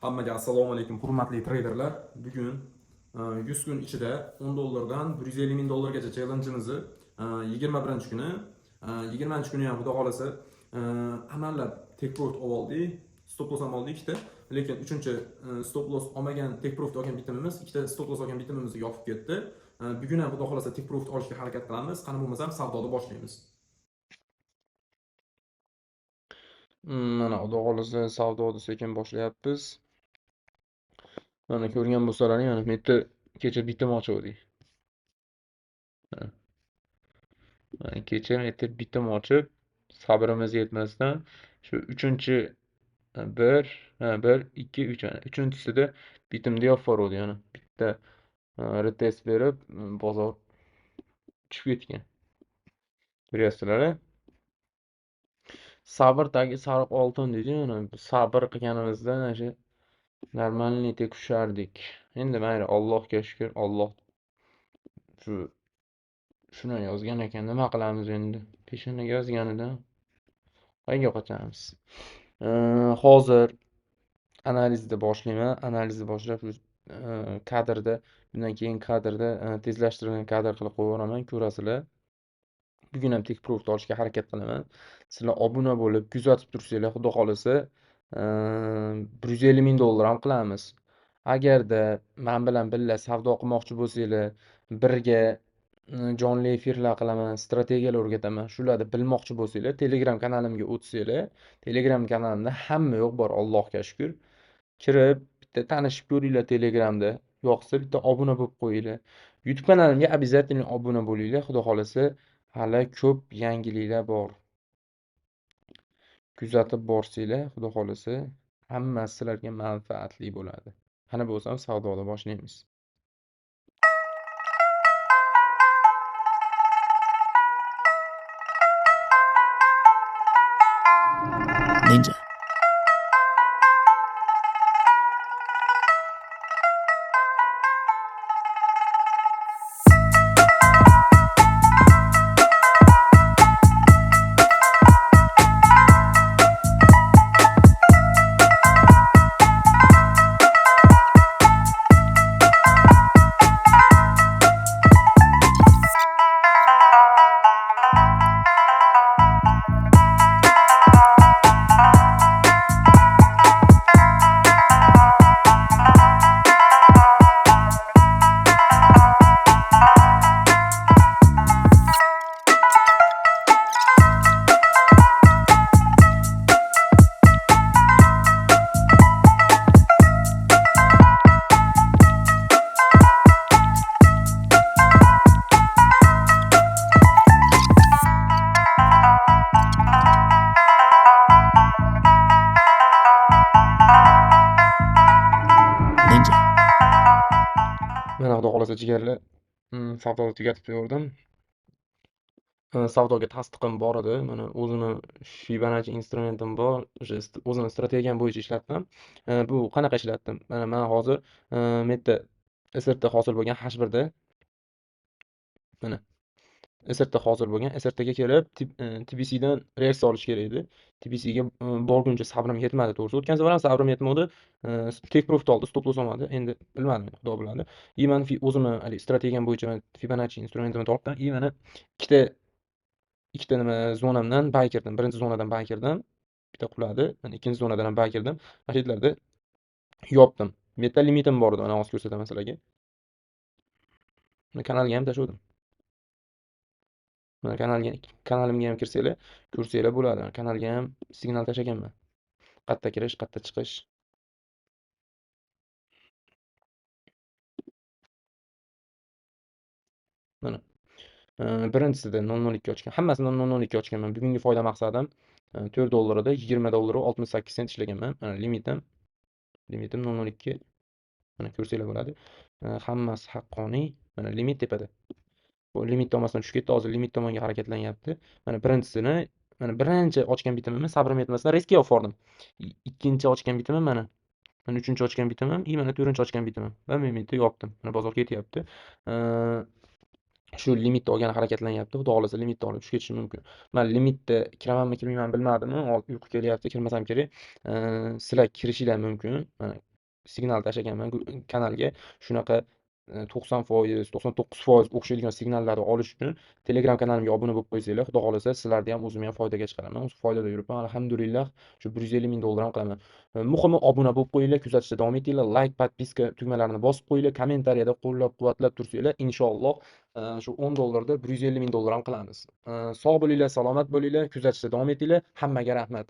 Hammaga assalomu alaykum, hurmatli treyderlar. Bugun 100 kun ichida $10 dan $150 ming challenge'imizni 21-kuni, 20-kuni ham xudo xolasa amallab take profit oldik, stop loss ham oldik ikkita. Lekin 3-chi stop loss olmagan, take profit olgan bitimimiz, ikkita stop loss olgan bitimimizni yopib ketdi. Bugun ham xudo xolasa take profit olishga harakat qilamiz. Qani bo'lmasam savdoni boshlaymiz. Mana xudo xolasa savdoni sekin boshlayapmiz. Mana ko'rgan bo'lsalaring, mana bu yerda kecha bitim ochuvdik. Mana kecha bu yerda bitim ochib, sabrimiz yetmasdan shu 3-chi 1 2 3 mana 3-chisida bitimni yopib yubordik. Mana bitta retest berib, bozor tushib ketgan. Ko'ryapsizlar? Sabr tagi sariq oltin deydi. Mana sabr qilganimizda mana shu normalniy tekushardik. Endi mayli, Allohga shukr, Alloh shuni yozgan ekan, nima qilamiz endi? Peshonaga yozganida qayerga qochamiz? Hozir analizni boshlayman. Analizni boshlab kadrda, bundan keyin kadrda tezlashtirilgan kadr qilib qo'yaman, ko'rasizlar. Bugun ham take profit olishga harakat qilaman. Sizlar obuna bo'lib kuzatib tursanglar, xudo xolasa $150 ming ham qilamiz. Agarda men bilan birga savdo qilmoqchi bo'lsanglar, birga jonli efirlar qilaman, strategiyalar o'rgataman. Shularni bilmoqchi bo'lsanglar, Telegram kanalimga o'tsanglar, Telegram kanalimda hamma yo'q bor, Allohga shukr. Kirib, bitta tanishib ko'ringlar Telegramda. Yo'qsa bitta obuna bo'lib qo'yinglar. YouTube kanalimga обязательно obuna bo'linglar. Xudo xolasa, hali ko'p yangiliklar bor. Kuzatib borsanglar, xudo xolasa, hammasi sizlarga manfaatli bo'ladi. Qani bo'lsam savdoni boshlaymiz. Ninja. Ninja. Mana xudo xolasa jigarlar, savdoni tugatib qo'ydim. Savdoga tasdiqim bor edi. Mana o'zimni Fibonacci instrumentim bor. O'sha o'zimni strategiyam bo'yicha ishlatdim. Bu qanaqa ishlatdim? Mana men hozir bu yerda SRT hosil bo'lgan H1 da mana SRT hosil bo'lgan, SRTga kelib TBC dan reaksiya olish kerak edi. TBC ga borguncha sabrim yetmadi, to'g'risi. O'tgan safar ham sabrim yetmadi. Take profit oldi, stop loss olmadi. Endi bilmadim, xudo biladi. Men o'zimni strategiyam bo'yicha Fibonacci instrumentimni topdim. Mana ikkita nima zonamdan buy kirdim. Birinchi zonadan buy kirdim. Bitta quladi. Mana ikkinchi zonadan ham buy kirdim. Mana shu yerlarda yopdim. Bu yerda limitim bor edi. Mana hozir ko'rsataman sizlarga. Kanalga ham tashladim. Mana kanalimga ham kirsanglar, ko'rsanglar bo'ladi. Kanalga ham signal tashlaganman. Qayerda kirish, qayerda chiqish. Mana birinchisida 0.02 ochgan. Hammasini 0.02 ochganman. Bugungi foyda maqsadim $4 ida $20 68 sent ishlaganman. Mana limitim 0.02. Mana ko'rsanglar bo'ladi. Hammasi haqqoniy. Mana limit tepada. Bu limit tomondan tushib ketdi. Hozir limit tomonga harakatlanyapti. Mana birinchisini, mana birinchi ochgan bitimimni sabrim yetmasdan risk olib bordim. Ikkinchi ochgan bitimim mana. Mana uchinchi ochgan bitimim, mana to'rtinchi ochgan bitimim. Va men bitta yopdim. Mana bozor ketyapti. Shu limitda olgan harakatlanyapti. Xudo xolasa limitda olib tushib ketishi mumkin. Men limitda kiramanmi, kirmayman bilmadim. Uyqu kelyapti, kirmasam kerak. Sizlar kirishinglar mumkin. Mana signal tashlaganman kanalga. Shunaqa 90%, 99% o'xshaydigan signallarni olish uchun Telegram kanalimga obuna bo'lib qo'ysanglar, xudo xolasa sizlarni ham o'zim ham foydaga chiqaraman. O'zi foydada yuribman. Alhamdulillah, shu 150 ming dollar ham qilaman. Muhimi obuna bo'lib qo'yinglar, kuzatishda davom etinglar, like, podpiska tugmalarini bosib qo'yinglar, kommentariyada qo'llab-quvvatlab tursanglar, inshaalloh shu 10 dollarda 150 ming dollar ham qilamiz. Sog' bo'linglar, salomat bo'linglar, kuzatishda davom etinglar. Hammaga rahmat.